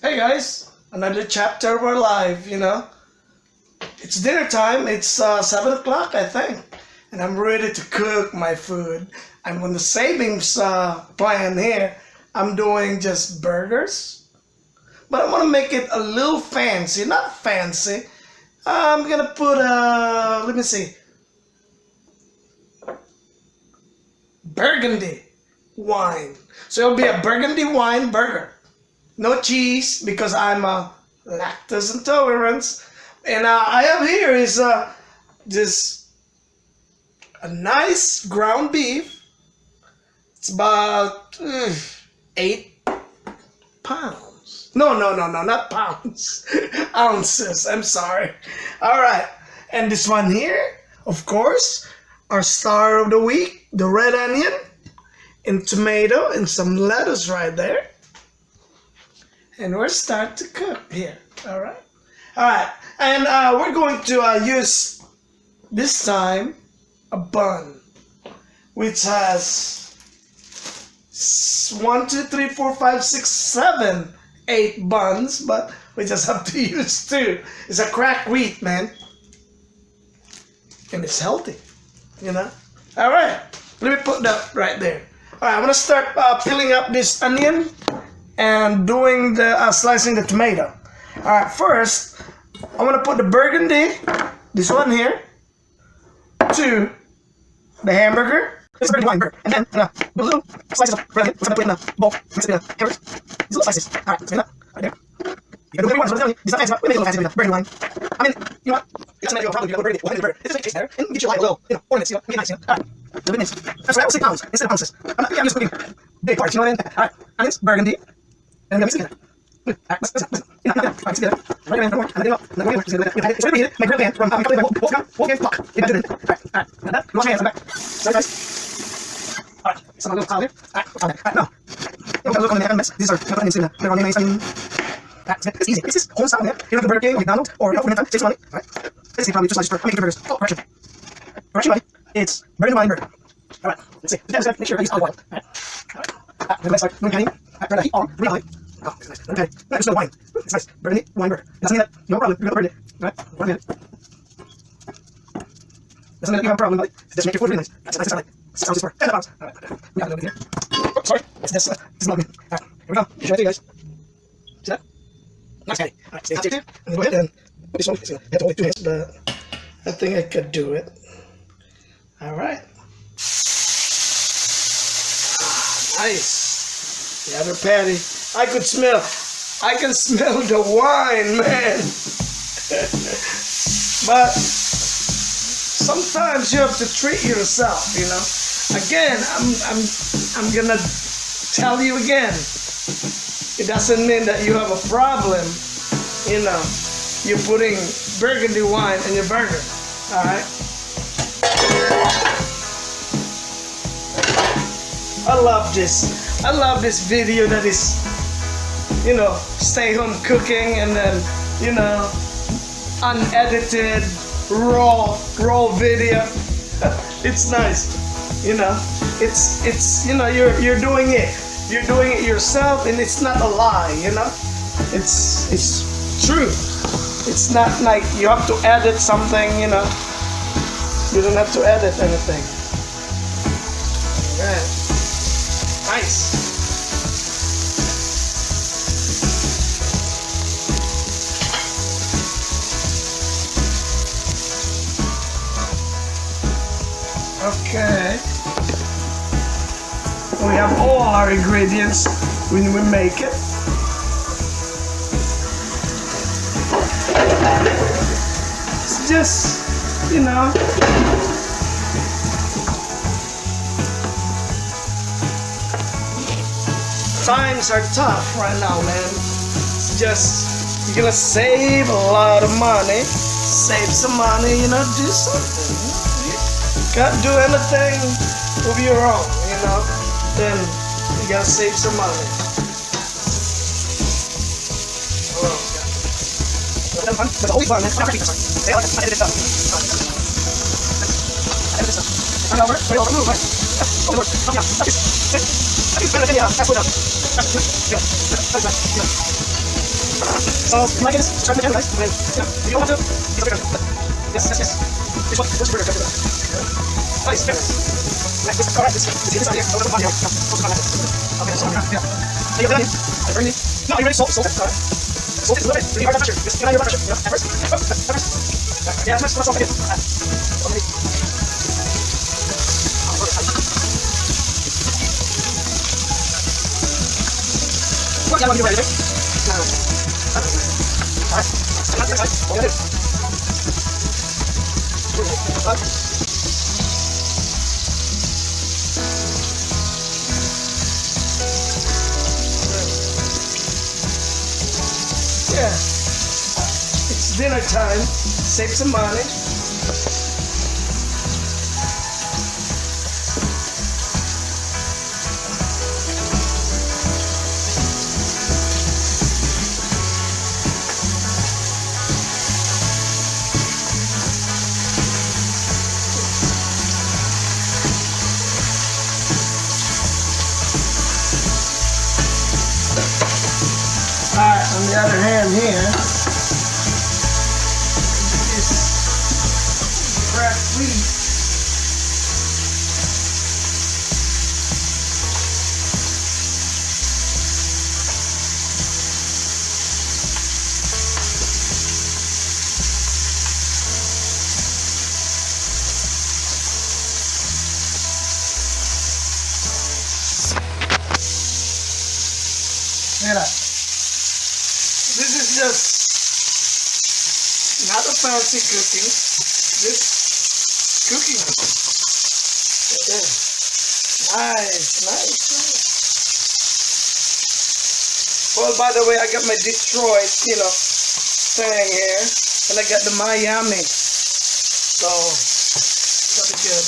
Hey guys, another chapter of our life. It's dinner time. It's 7 o'clock, I think. And I'm ready to cook my food. I'm on the savings plan here. I'm doing just burgers. But I want to make it a little fancy. Not fancy. I'm going to put, let me see. Burgundy wine. So it'll be a Burgundy Wine Burger. No cheese because I'm lactose intolerant. And I have here is this a nice ground beef. It's about 8 pounds. No, not pounds. Ounces. I'm sorry. All right. And this one here, of course, our star of the week, the red onion and tomato and some lettuce right there. And we're starting to cook here. All right. And we're going to use this time a bun, which has 1, 2, 3, 4, 5, 6, 7, 8 buns, but we just have to use 2. It's a cracked wheat, man, and it's healthy, All right, let me put that right there. All right, I'm gonna start peeling up this onion and doing the slicing the tomato. All right, first I'm gonna put the burgundy, this one here, to the hamburger. This is a Burgundy Wine Burger, and then put a little slices of red onion, which I'm gonna put in a bowl. Mix it in the hamburger. These little slices. All right, let's make that right there. You gotta do whatever you want. So I'm telling you, it's not fancy, but we make it a little fancy with the Burgundy wine. I mean, you know what? It's not probably a Burgundy Wine Burger. It just makes it taste better and get you like a little, ornaments, make it nice, All right, a little bit nice. That's right. I will say pounds instead of ounces. I'm used to cooking big parts. You know what I mean? All right, onions, burgundy. And we're going to mix it together. Alright, mix it together. Right around, and then I'm going to it's already heated. My grill pan from Wolfgang Clock. Alright. Wash my hands, I'm back. Sorry, guys. Alright, some little towel here. Alright, no. You don't look on the mess. These are onions in the onion. It's easy. It's just home style, man. You don't have the Burger King or McDonald's or for time. Save some money. Alright. This is probably just like for making burgers. Oh, correction, buddy. It's Burgundy Wine Burger. Alright, let's see. Make sure I use olive oil. Alright. The best part, no cutting. Turn the heat on, really high. Oh, it's nice. Okay. Just no wine. It's nice. Burgundy Wine Burger. Doesn't mean that no problem. You're gonna burn it. Alright, 1 minute. Doesn't mean that you have a problem, buddy. Just make your food really nice. That's nice. Sounds just for 10 pounds. Alright. We got it over here. Oh, sorry. It's this is not me. Alright, here we go. Show it to you guys. See that? Nice patty. Alright, stay hot here. And then go ahead and put this one. You have to hold it 2 hands. But I think I could do it. Alright. Nice. The other patty. I can smell the wine, man. But sometimes you have to treat yourself, Again, I'm gonna tell you again. It doesn't mean that you have a problem, You're putting burgundy wine in your burger, all right? I love this video that is, stay home cooking and then, unedited, raw video. It's nice, It's you're doing it. You're doing it yourself, and it's not a lie, It's true. It's not like you have to edit something, You don't have to edit anything. All right. Nice. Okay. We have all our ingredients when we make it. It's just, times are tough right now, man. It's just, you're gonna save a lot of money. Save some money, do something. You can't do anything of your own, Then you gotta save some money. But always fun, man. I'm not critiquing, sorry. Say like I did this stuff. I did this stuff. Turn it over, move, right? Oh, Lord. Oh, yeah. That's better than fast food. if you like it, subscribe to the channel, guys. And, if you don't want to, it's okay. Yes, yes, yes. This one, where's your burger? Nice, very nice. Alright, let's hit this out here. A little bit here. Okay, that's all. Yeah. Are you ready? Burgundy? No, are you ready? Salt it. Alright. Salt it a little bit. Really hard blood pressure. Just get on your blood pressure. At first. At first. Yeah, as much salt as I can. Okay. What? Yeah, you ready? Alright. Yeah, it's dinner time. Save some money. Alright, on the other hand here, this cracked wheat. Look at that. This is just not a fancy cooking. This cooking. Okay. Nice, nice, nice. Well, by the way, I got my Detroit, thing here, and I got the Miami. So, that'll be good.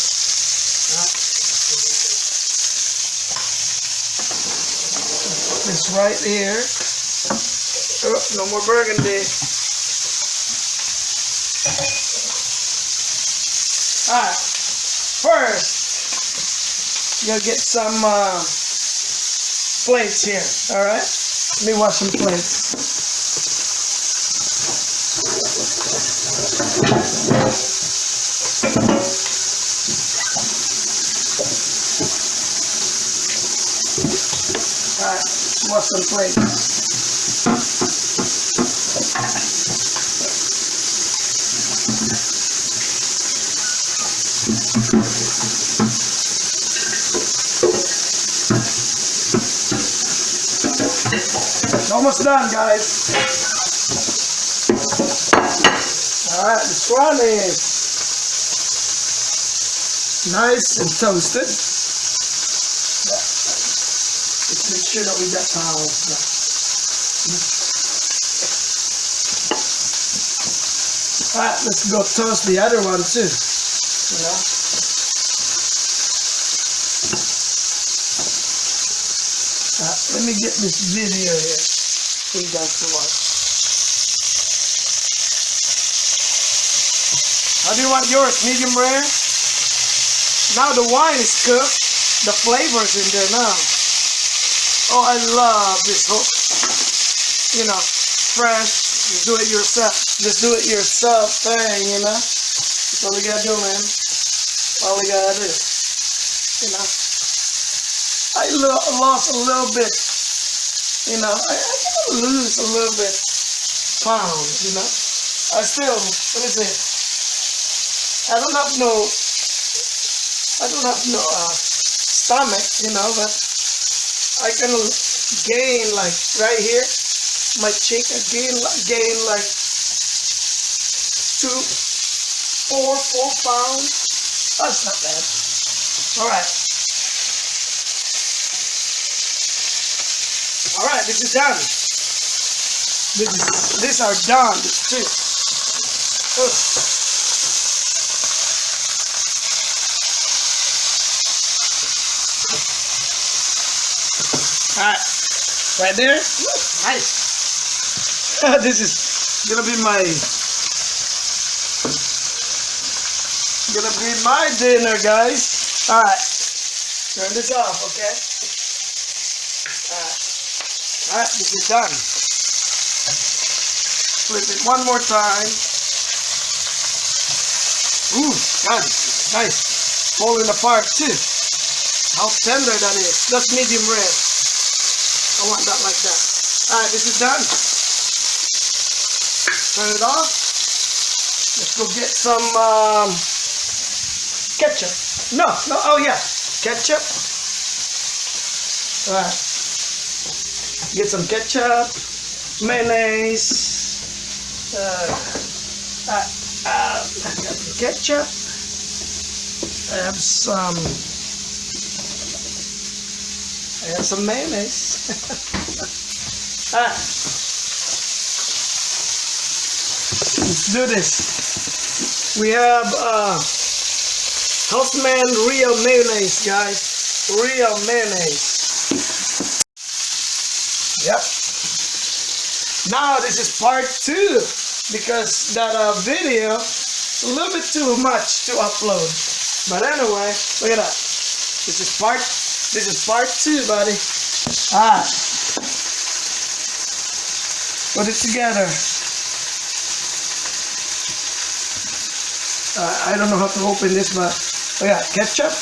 Put this right here. Oh, no more Burgundy. Alright, first, you'll get some plates here, alright? Let me wash some plates. Alright, wash some plates. It's almost done, guys. Alright, this one is nice and toasted. Yeah. Let's make sure that we got towels. Alright, let's go toast the other one too. Let me get this video here for you guys to watch. How do you want yours? Medium rare? Now the wine is cooked. The flavor's in there now. Oh, I love this whole, fresh, just do it yourself. Just do it yourself thing, That's all we gotta do, man. All we gotta do. I lost a little bit, I can lose a little bit pounds, I still, let me see, I don't have no stomach, but I can gain like right here, my cheek, I gain like 4 pounds. That's not bad. Alright. Alright, this is done. These are done, this too. Alright, right there. Nice. This is gonna be my dinner, guys. Alright, turn this off, okay? Alright, this is done. flip it one more time. Ooh, God, nice. Falling apart too. How tender that is. That's medium rare. I want that like that. Alright, this is done. Turn it off. Let's go get some ketchup. No, oh yeah, ketchup. Alright. Get some ketchup, mayonnaise. I got the ketchup. I have some mayonnaise. Alright. Let's do this. We have Houseman real mayonnaise, guys. Real mayonnaise. Yep. Now this is part 2 because that video is a little bit too much to upload. But anyway, look at that. This is part 2, buddy. Alright. Put it together. I don't know how to open this, but we got ketchup.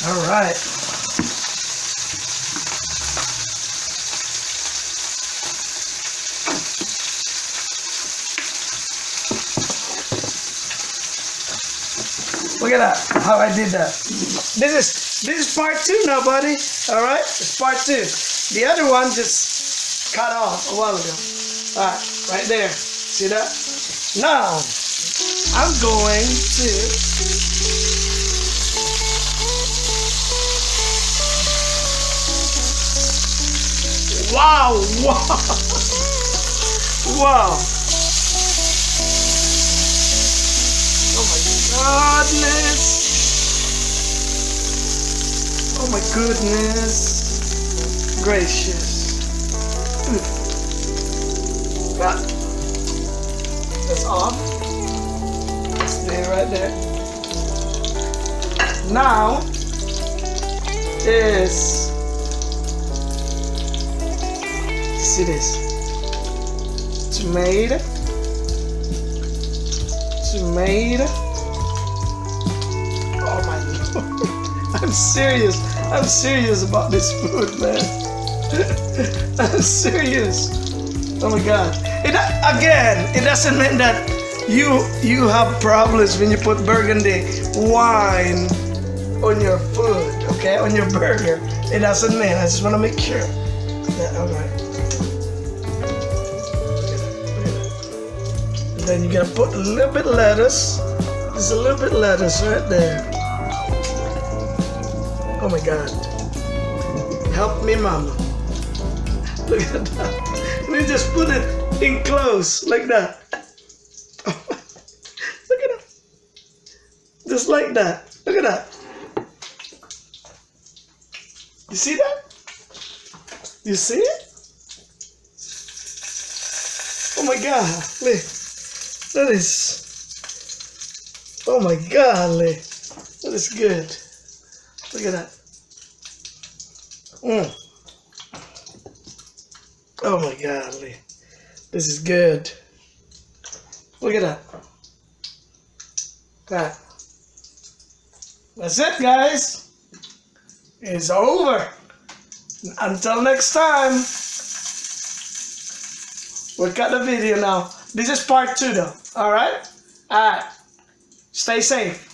All right. Look at that, how I did that. This is part 2 now, buddy. All right, it's part 2. The other one just cut off a while ago. All right, right there. See that? Now I'm going to wow. Oh my goodness. Oh my goodness gracious. Got that's off. Stay right there. Now is see this tomato. Oh my Lord. I'm serious about this food, man. I'm serious. Oh my God. It doesn't mean that you have problems when you put Burgundy wine on your food, okay? On your burger. It doesn't mean. I just want to make sure. Yeah, all right. And then you gotta put a little bit of lettuce. There's a little bit of lettuce right there. Oh my God. Help me, Mama. Look at that. And then just put it in close like that. Look at that. Just like that. Look at that. You see that? You see it? Oh my God. That is. Oh my God. That is good. Look at that. Oh my God, this is good. Look at that. That's it, guys. It's over. Until next time. We'll cut the video now. This is part 2 though. Alright? Alright. Stay safe.